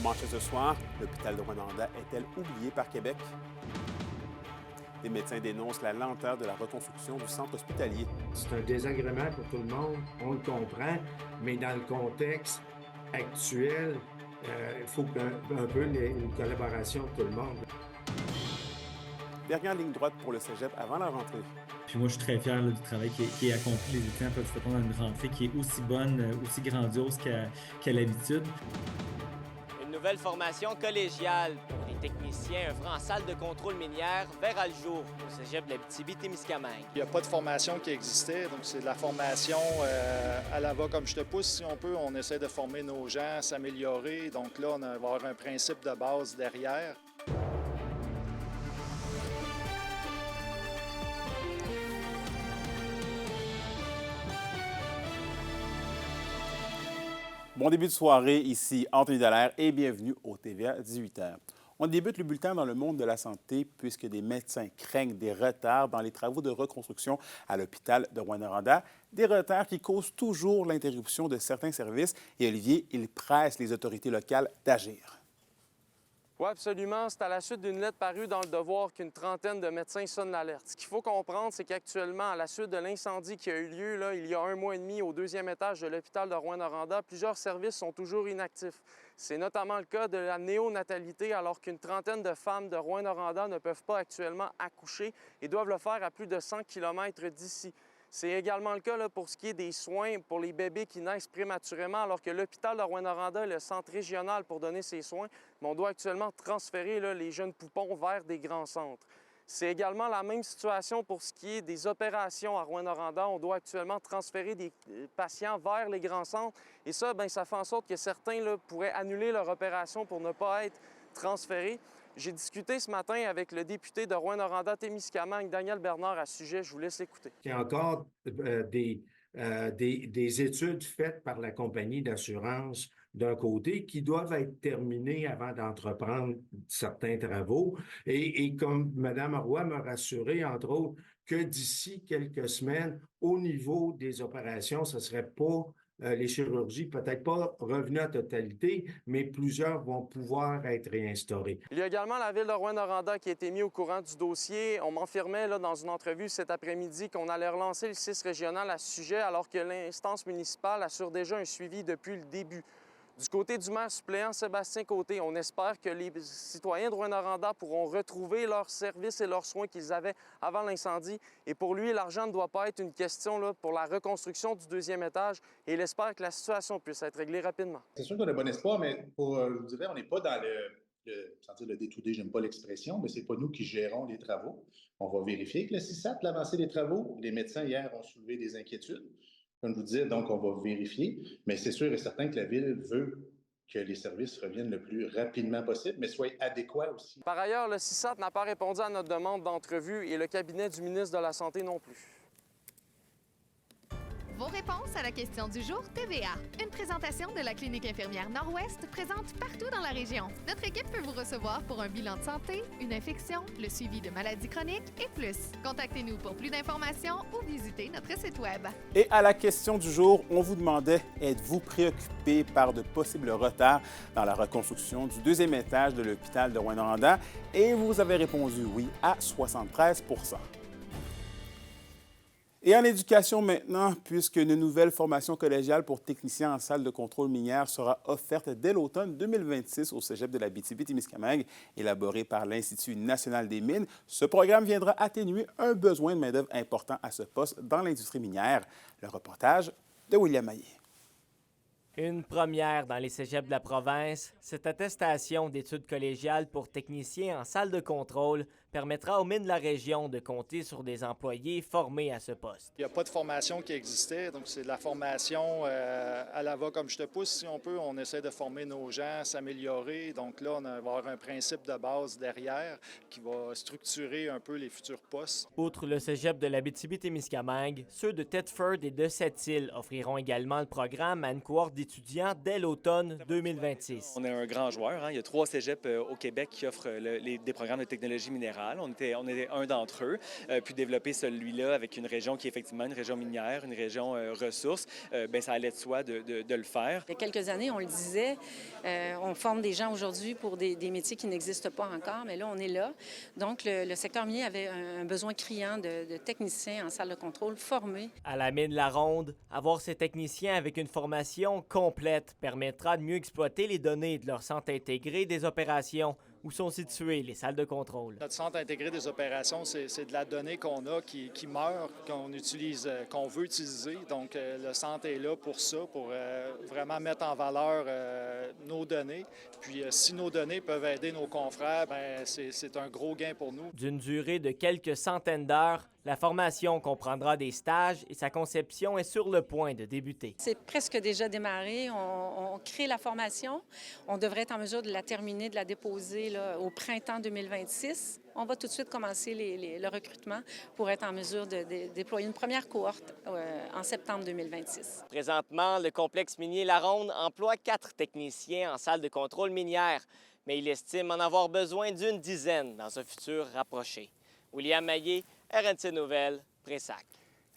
manchette ce soir, l'hôpital de Rwanda est-elle oublié par Québec? Les médecins dénoncent la lenteur de la reconstruction du centre hospitalier. C'est un désagrément pour tout le monde, on le comprend, mais dans le contexte actuel, il faut un peu une collaboration de tout le monde. Dernière ligne droite pour le cégep avant la rentrée. Puis moi, je suis très fier là, du travail qui est accompli. Les étudiants peuvent s'attendre à une rentrée qui est aussi bonne, aussi grandiose qu'à l'habitude. Une nouvelle formation collégiale pour les techniciens œuvrant en salle de contrôle minière verra le jour au cégep de l'Abitibi-Témiscamingue. Il n'y a pas de formation qui existait, donc c'est de la formation à la va comme je te pousse, si on peut. On essaie de former nos gens, s'améliorer. Donc là, on va avoir un principe de base derrière. Bon début de soirée, ici Anthony Dallaire et bienvenue au TVA 18h. On débute le bulletin dans le monde de la santé puisque des médecins craignent des retards dans les travaux de reconstruction à l'hôpital de Rwanda. Des retards qui causent toujours l'interruption de certains services. Et Olivier, il presse les autorités locales d'agir. Oui, absolument. C'est à la suite d'une lettre parue dans Le Devoir qu'une trentaine de médecins sonnent l'alerte. Ce qu'il faut comprendre, c'est qu'actuellement, à la suite de l'incendie qui a eu lieu là, il y a 1 mois et demi au 2e étage de l'hôpital de Rwanda, plusieurs services sont toujours inactifs. C'est notamment le cas de la néonatalité, alors qu'une trentaine de femmes de Rwanda ne peuvent pas actuellement accoucher et doivent le faire à plus de 100 km d'ici. C'est également le cas là, pour ce qui est des soins pour les bébés qui naissent prématurément, alors que l'hôpital de Rwanda est le centre régional pour donner ces soins, mais on doit actuellement transférer là, les jeunes poupons vers des grands centres. C'est également la même situation pour ce qui est des opérations à Rwanda. On doit actuellement transférer des patients vers les grands centres. Et ça, bien, ça fait en sorte que certains là, pourraient annuler leur opération pour ne pas être transférés. J'ai discuté ce matin avec le député de Rwanda-Témiscamingue, Daniel Bernard, à ce sujet. Je vous laisse écouter. Il y a encore des études faites par la compagnie d'assurance d'un côté qui doivent être terminées avant d'entreprendre certains travaux. Et comme Mme Roy m'a rassuré, entre autres, que d'ici quelques semaines, au niveau des opérations, ce ne serait pas les chirurgies, peut-être pas revenues à totalité, mais plusieurs vont pouvoir être réinstaurées. Il y a également la ville de Rwanda qui a été mise au courant du dossier. On m'affirmait là, dans une entrevue cet après-midi qu'on allait relancer le CIS régional à ce sujet, alors que l'instance municipale assure déjà un suivi depuis le début. Du côté du maire suppléant Sébastien Côté, on espère que les citoyens de Rwanda pourront retrouver leurs services et leurs soins qu'ils avaient avant l'incendie. Et pour lui, l'argent ne doit pas être une question là, pour la reconstruction du 2e étage. Et il espère que la situation puisse être réglée rapidement. C'est sûr qu'on a bon espoir, mais je vous dirais, on n'est pas dans sans dire le day-to-day, j'aime pas l'expression, mais c'est pas nous qui gérons les travaux. On va vérifier que le CISAT l'avancée des travaux. Les médecins, hier, ont soulevé des inquiétudes. Comme je vous disais, donc, on va vérifier, mais c'est sûr et certain que la Ville veut que les services reviennent le plus rapidement possible, mais soient adéquats aussi. Par ailleurs, le CISAT n'a pas répondu à notre demande d'entrevue et le cabinet du ministre de la Santé non plus. Vos réponses à la question du jour TVA. Une présentation de la Clinique infirmière Nord-Ouest présente partout dans la région. Notre équipe peut vous recevoir pour un bilan de santé, une infection, le suivi de maladies chroniques et plus. Contactez-nous pour plus d'informations ou visitez notre site Web. Et à la question du jour, on vous demandait, êtes-vous préoccupé par de possibles retards dans la reconstruction du 2e étage de l'hôpital de Rwanda? Et vous avez répondu oui à 73 %. Et en éducation maintenant, puisque une nouvelle formation collégiale pour techniciens en salle de contrôle minière sera offerte dès l'automne 2026 au cégep de l'Abitibi-Témiscamingue, élaborée par l'Institut national des mines. Ce programme viendra atténuer un besoin de main-d'œuvre important à ce poste dans l'industrie minière. Le reportage de William Maillet. Une première dans les cégeps de la province, cette attestation d'études collégiales pour techniciens en salle de contrôle permettra aux mines de la région de compter sur des employés formés à ce poste. Il n'y a pas de formation qui existait, donc c'est de la formation à la va comme je te pousse, si on peut. On essaie de former nos gens, s'améliorer. Donc là, on va avoir un principe de base derrière qui va structurer un peu les futurs postes. Outre le cégep de l'Abitibi-Témiscamingue, ceux de Thetford et de Sept-Îles offriront également le programme à une cohorte d'étudiants dès l'automne 2026. On est un grand joueur. Il y a 3 cégeps au Québec qui offrent des programmes de technologie minérale. On était un d'entre eux. Puis développer celui-là avec une région qui est effectivement une région minière, une région ressources, ça allait de soi de le faire. Il y a quelques années, on le disait, on forme des gens aujourd'hui pour des métiers qui n'existent pas encore, mais là, on est là. Donc, le secteur minier avait un besoin criant de techniciens en salle de contrôle formés. À la mine La Ronde, avoir ces techniciens avec une formation complète permettra de mieux exploiter les données de leur centre intégré des opérations où sont situées les salles de contrôle. Notre centre intégré des opérations, c'est de la donnée qu'on a qui meurt, qu'on utilise, qu'on veut utiliser. Donc, le centre est là pour ça, pour vraiment mettre en valeur nos données. Puis, si nos données peuvent aider nos confrères, c'est un gros gain pour nous. D'une durée de quelques centaines d'heures, la formation comprendra des stages et sa conception est sur le point de débuter. C'est presque déjà démarré. On crée la formation. On devrait être en mesure de la terminer, de la déposer là, au printemps 2026. On va tout de suite commencer le recrutement pour être en mesure de déployer une première cohorte en septembre 2026. Présentement, le complexe minier La Ronde emploie 4 techniciens en salle de contrôle minière, mais il estime en avoir besoin d'une dizaine dans un futur rapproché. William Maillé, RNC Nouvelles, Pressac.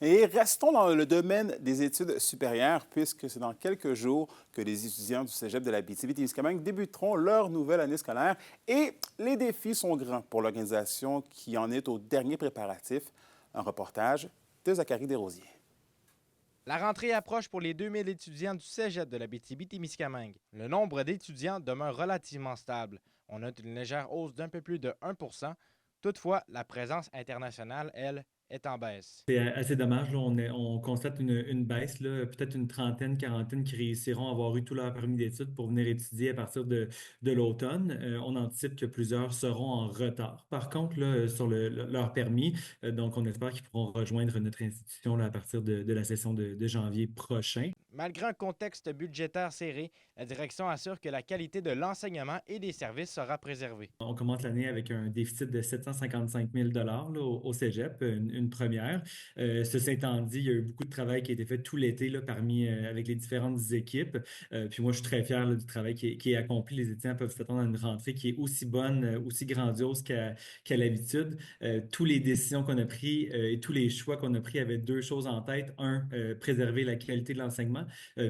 Et restons dans le domaine des études supérieures, puisque c'est dans quelques jours que les étudiants du cégep de l'Abitibi-Témiscamingue débuteront leur nouvelle année scolaire. Et les défis sont grands pour l'organisation qui en est au dernier préparatif. Un reportage de Zachary Desrosiers. La rentrée approche pour les 2000 étudiants du cégep de l'Abitibi-Témiscamingue. Le nombre d'étudiants demeure relativement stable. On note une légère hausse d'un peu plus de 1 %. Toutefois, la présence internationale, elle, est en baisse. C'est assez dommage. Là, on constate une baisse, peut-être une trentaine, quarantaine qui réussiront à avoir eu tout leur permis d'études pour venir étudier à partir de l'automne. On anticipe que plusieurs seront en retard. Par contre, là, sur leur permis, donc on espère qu'ils pourront rejoindre notre institution là, à partir de la session de janvier prochain. Malgré un contexte budgétaire serré, la direction assure que la qualité de l'enseignement et des services sera préservée. On commence l'année avec un déficit de 755 000 là, au cégep, une première. Ceci étant dit, il y a eu beaucoup de travail qui a été fait tout l'été là, avec les différentes équipes. Puis moi, je suis très fier là, du travail qui est accompli. Les étudiants peuvent s'attendre à une rentrée qui est aussi bonne, aussi grandiose qu'à l'habitude. Toutes les décisions qu'on a prises et tous les choix qu'on a pris avaient 2 choses en tête. 1, préserver la qualité de l'enseignement.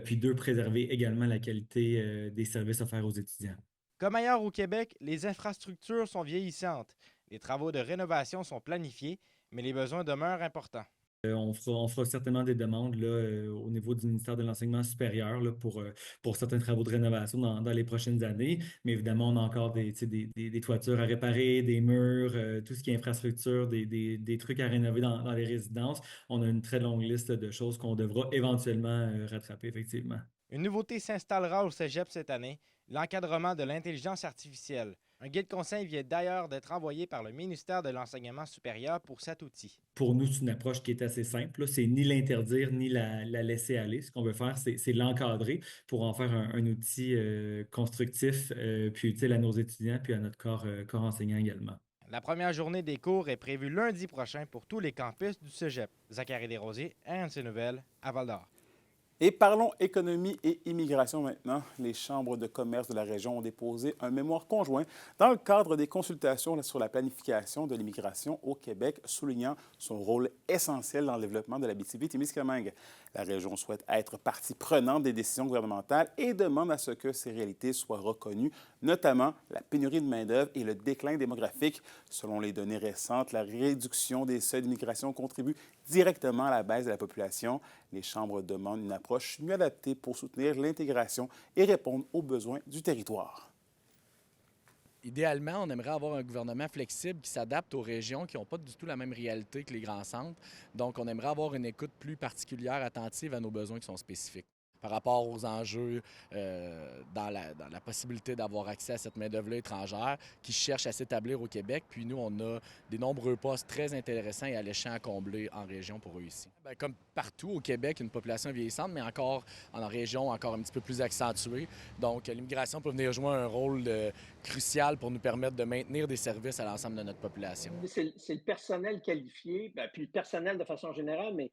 Puis 2, préserver également la qualité des services offerts aux étudiants. Comme ailleurs au Québec, les infrastructures sont vieillissantes. Les travaux de rénovation sont planifiés, mais les besoins demeurent importants. On fera certainement des demandes là, au niveau du ministère de l'Enseignement supérieur là, pour certains travaux de rénovation dans les prochaines années. Mais évidemment, on a encore des toitures à réparer, des murs, tout ce qui est infrastructure, des trucs à rénover dans les résidences. On a une très longue liste de choses qu'on devra éventuellement rattraper, effectivement. Une nouveauté s'installera au cégep cette année, l'encadrement de l'intelligence artificielle. Un guide conseil vient d'ailleurs d'être envoyé par le ministère de l'Enseignement supérieur pour cet outil. Pour nous, c'est une approche qui est assez simple. Là. C'est ni l'interdire ni la laisser aller. Ce qu'on veut faire, c'est l'encadrer pour en faire un outil constructif puis utile à nos étudiants puis à notre corps enseignant également. La première journée des cours est prévue lundi prochain pour tous les campus du cégep. Zachary Desrosiers, RNC Nouvelles, à Val-d'Or. Et parlons économie et immigration maintenant. Les chambres de commerce de la région ont déposé un mémoire conjoint dans le cadre des consultations sur la planification de l'immigration au Québec, soulignant son rôle essentiel dans le développement de l'Abitibi-Témiscamingue. La région souhaite être partie prenante des décisions gouvernementales et demande à ce que ces réalités soient reconnues, notamment la pénurie de main-d'œuvre et le déclin démographique. Selon les données récentes, la réduction des seuils d'immigration contribue directement à la baisse de la population. Les chambres demandent une approche mieux adaptée pour soutenir l'intégration et répondre aux besoins du territoire. Idéalement, on aimerait avoir un gouvernement flexible qui s'adapte aux régions qui n'ont pas du tout la même réalité que les grands centres. Donc, on aimerait avoir une écoute plus particulière, attentive à nos besoins qui sont spécifiques. Par rapport aux enjeux dans la possibilité d'avoir accès à cette main-d'œuvre étrangère qui cherche à s'établir au Québec. Puis nous, on a des nombreux postes très intéressants et alléchants à combler en région pour eux ici. Bien, comme partout au Québec, une population vieillissante, mais encore en région, encore un petit peu plus accentuée. Donc, l'immigration peut venir jouer un rôle crucial pour nous permettre de maintenir des services à l'ensemble de notre population. C'est le personnel qualifié, puis le personnel de façon générale, mais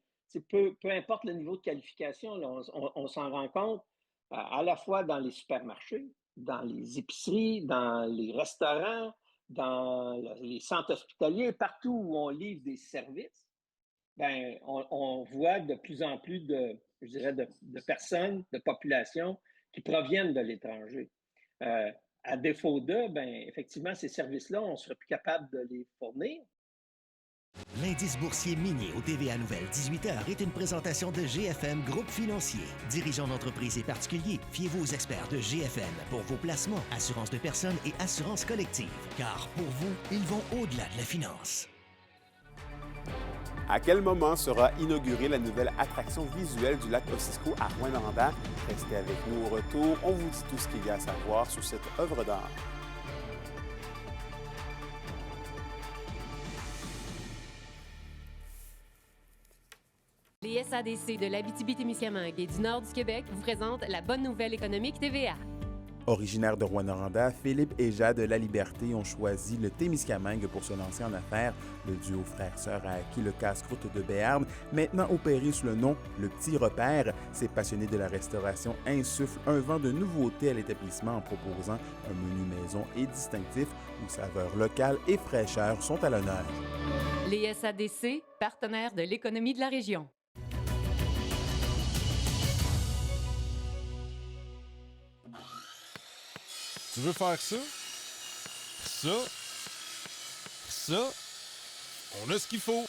peu importe le niveau de qualification, là, on s'en rend compte, à la fois dans les supermarchés, dans les épiceries, dans les restaurants, dans les centres hospitaliers, partout où on livre des services, ben, on voit de plus en plus je dirais, de personnes, de populations qui proviennent de l'étranger. Euh, à défaut d'eux, ben, effectivement, ces services-là, on ne serait plus capable de les fournir. L'indice boursier minier au TVA Nouvelle 18h est une présentation de GFM Groupe Financier. Dirigeants d'entreprises et particuliers, fiez-vous aux experts de GFM pour vos placements, assurances de personnes et assurances collectives. Car pour vous, ils vont au-delà de la finance. À quel moment sera inaugurée la nouvelle attraction visuelle du lac Kosciuszko à Rouyn-Noranda? Restez avec nous au retour. On vous dit tout ce qu'il y a à savoir sur cette œuvre d'art. Les SADC de l'Abitibi-Témiscamingue et du nord du Québec vous présentent la bonne nouvelle économique TVA. Originaires de Rouyn-Noranda, Philippe et Jade de La Liberté ont choisi le Témiscamingue pour se lancer en affaires. Le duo frère-sœur a acquis le casse-croûte de Béarn, maintenant opéré sous le nom Le Petit Repère. Ces passionnés de la restauration insufflent un vent de nouveauté à l'établissement en proposant un menu maison et distinctif où saveurs locales et fraîcheur sont à l'honneur. Les SADC, partenaires de l'économie de la région. Tu veux faire ça? Ça? On a ce qu'il faut.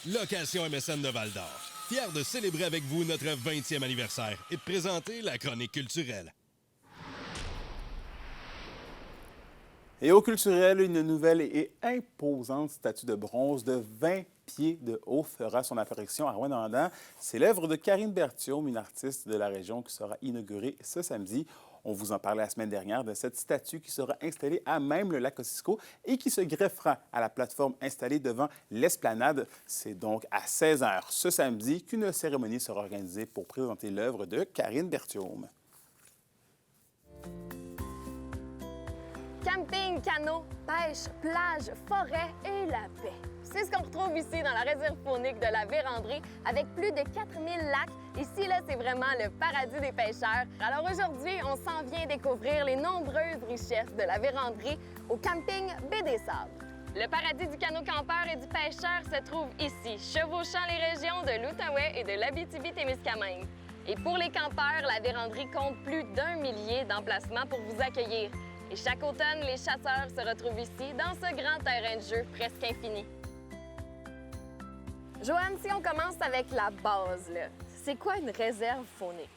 Location MSN de Val-d'Or. Fier de célébrer avec vous notre 20e anniversaire et de présenter la chronique culturelle. Et au culturel, une nouvelle et imposante statue de bronze de 20 pieds de haut fera son apparition à Rouyn-Noranda. C'est l'œuvre de Karine Berthiaume, une artiste de la région, qui sera inaugurée ce samedi. On vous en parlait la semaine dernière de cette statue qui sera installée à même le lac Kosciuszko et qui se greffera à la plateforme installée devant l'esplanade. C'est donc à 16h ce samedi qu'une cérémonie sera organisée pour présenter l'œuvre de Karine Berthiaume. Camping, canot, pêche, plage, forêt et la paix. C'est ce qu'on retrouve ici dans la réserve faunique de la Vérandrie avec plus de 4000 lacs. Ici, là, c'est vraiment le paradis des pêcheurs. Alors aujourd'hui, on s'en vient découvrir les nombreuses richesses de la Vérandrie au camping Baie des Sables. Le paradis du canot-campeur et du pêcheur se trouve ici, chevauchant les régions de l'Outaouais et de l'Abitibi-Témiscamingue. Et pour les campeurs, la Vérandrie compte plus d'1 millier d'emplacements pour vous accueillir. Et chaque automne, les chasseurs se retrouvent ici, dans ce grand terrain de jeu presque infini. Joanne, si on commence avec la base, là, c'est quoi une réserve faunique?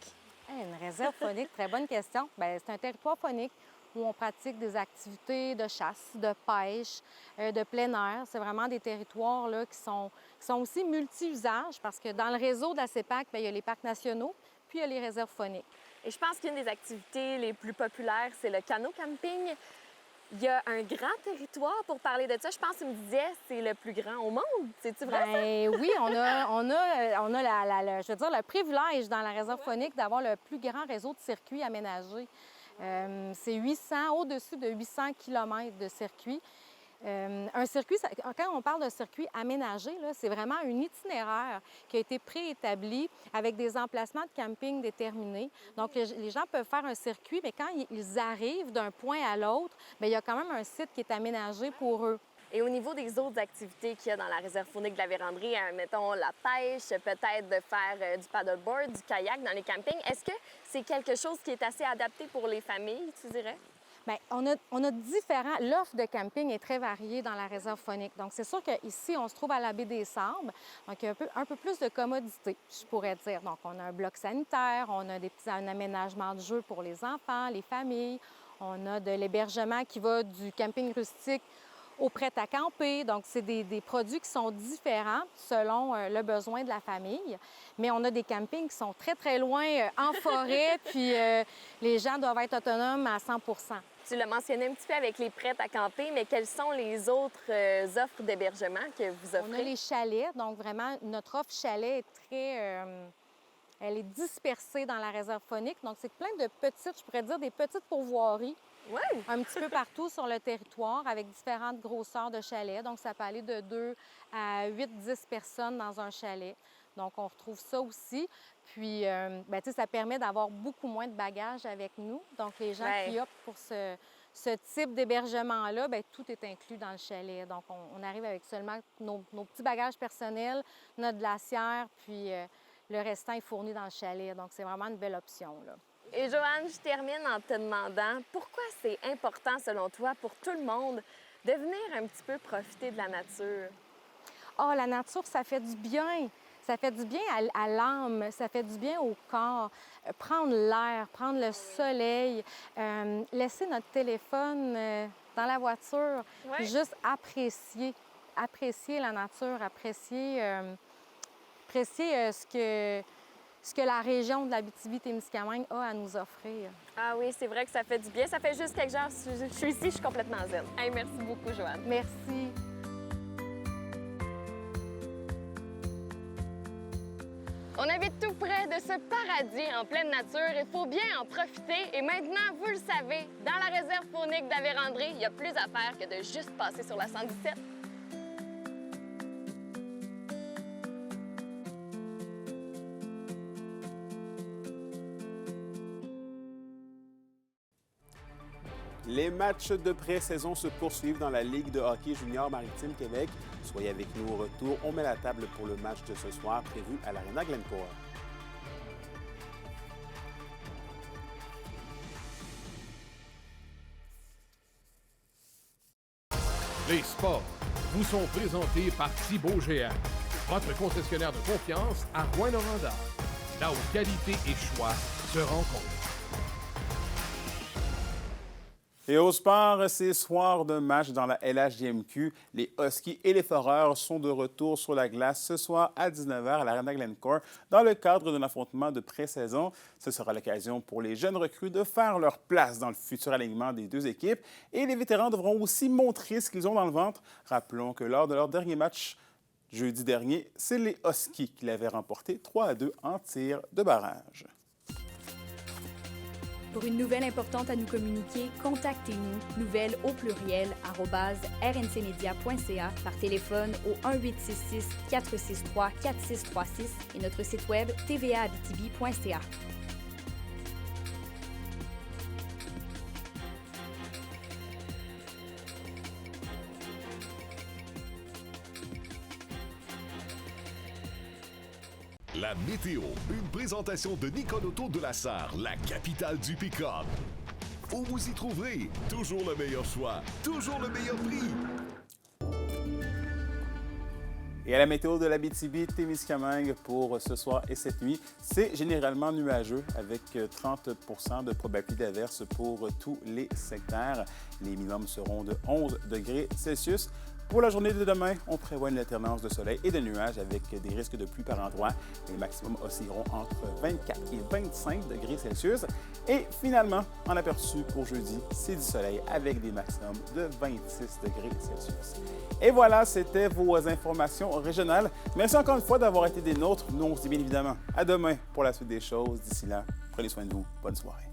Une réserve faunique, très bonne question. Bien, c'est un territoire faunique où on pratique des activités de chasse, de pêche, de plein air. C'est vraiment des territoires là, qui sont aussi multi-usages parce que dans le réseau de la CEPAC, bien, il y a les parcs nationaux, puis il y a les réserves fauniques. Et je pense qu'une des activités les plus populaires, c'est le canot camping. Il y a un grand territoire pour parler de ça. Je pense que tu me disais c'est le plus grand au monde. C'est-tu vrai, ça? Oui, on a je veux dire, le privilège dans la réserve faunique d'avoir le plus grand réseau de circuits aménagés. C'est 800, au-dessus de 800 km de circuits. Un circuit, quand on parle de circuit aménagé, c'est vraiment un itinéraire qui a été préétabli avec des emplacements de camping déterminés. Donc, les gens peuvent faire un circuit, mais quand ils arrivent d'un point à l'autre, bien, il y a quand même un site qui est aménagé pour eux. Et au niveau des autres activités qu'il y a dans la réserve faunique de la Vérandrie, mettons la pêche, peut-être de faire du paddleboard, du kayak dans les campings, est-ce que c'est quelque chose qui est assez adapté pour les familles, tu dirais? Bien, on a différents... L'offre de camping est très variée dans la réserve faunique. Donc, c'est sûr qu'ici, on se trouve à la baie des Sables. Donc, il y a un peu plus de commodité, je pourrais dire. Donc, on a un bloc sanitaire, on a un aménagement de jeux pour les enfants, les familles. On a de l'hébergement qui va du camping rustique au prêt-à-camper. Donc, c'est des produits qui sont différents selon le besoin de la famille. Mais on a des campings qui sont très, très loin en forêt, puis les gens doivent être autonomes à 100 %. Tu l'as mentionné un petit peu avec les prêts à camper, mais quelles sont les autres offres d'hébergement que vous offrez? On a les chalets. Donc, vraiment, notre offre chalet est très... elle est dispersée dans la réserve faunique. Donc, c'est plein de petites, je pourrais dire, des petites pourvoiries. Ouais. Un petit peu partout sur le territoire avec différentes grosseurs de chalets. Donc, ça peut aller de 2 à 8-10 personnes dans un chalet. Donc, on retrouve ça aussi. Puis, bien, tu sais, ça permet d'avoir beaucoup moins de bagages avec nous. Donc, les gens qui optent pour ce type d'hébergement-là, bien, tout est inclus dans le chalet. Donc, on arrive avec seulement nos petits bagages personnels, notre glacière, puis le restant est fourni dans le chalet. Donc, c'est vraiment une belle option, là. Et Joanne, je termine en te demandant pourquoi c'est important, selon toi, pour tout le monde, de venir un petit peu profiter de la nature? Ah, la nature, ça fait du bien. Ça fait du bien à l'âme, ça fait du bien au corps. Prendre l'air, prendre le soleil, laisser notre téléphone dans la voiture, juste apprécier la nature, apprécier ce que la région de l'Abitibi-Témiscamingue a à nous offrir. Ah oui, c'est vrai que ça fait du bien. Ça fait juste quelques heures que je suis ici, je suis complètement zen. Hey, merci beaucoup, Joanne. Merci. On habite tout près de ce paradis en pleine nature. Il faut bien en profiter. Et maintenant, vous le savez, dans la réserve faunique d'Avérandry, il y a plus à faire que de juste passer sur la 117. Les matchs de pré-saison se poursuivent dans la Ligue de hockey junior Maritime Québec. Soyez avec nous au retour. On met la table pour le match de ce soir prévu à l'Arena Glencore. Les sports vous sont présentés par Thibaut Géant, votre concessionnaire de confiance à Rouyn-Noranda, là où qualité et choix se rencontrent. Et au sport, c'est soir de match dans la LHJMQ. Les Huskies et les Foreurs sont de retour sur la glace ce soir à 19h à l'Arena Glencore dans le cadre d'un affrontement de pré-saison. Ce sera l'occasion pour les jeunes recrues de faire leur place dans le futur alignement des deux équipes. Et les vétérans devront aussi montrer ce qu'ils ont dans le ventre. Rappelons que lors de leur dernier match, jeudi dernier, c'est les Huskies qui l'avaient remporté 3-2 en tir de barrage. Pour une nouvelle importante à nous communiquer, contactez-nous, nouvelles au pluriel, @rncmedia.ca, par téléphone au 1-866-463-4636 et notre site web tvaabitibi.ca. La météo, une présentation de Nicole Auto de la Sarre, la capitale du pick-up. Où vous y trouverez toujours le meilleur choix, toujours le meilleur prix. Et à la météo de l'Abitibi-Témiscamingue pour ce soir et cette nuit, c'est généralement nuageux avec 30 % de probabilité d'averse pour tous les secteurs. Les minimums seront de 11 degrés Celsius. Pour la journée de demain, on prévoit une alternance de soleil et de nuages avec des risques de pluie par endroits. Les maximums oscilleront entre 24 et 25 degrés Celsius. Et finalement, en aperçu pour jeudi, c'est du soleil avec des maximums de 26 degrés Celsius. Et voilà, c'était vos informations régionales. Merci encore une fois d'avoir été des nôtres. Nous, on se dit bien évidemment à demain pour la suite des choses. D'ici là, prenez soin de vous. Bonne soirée.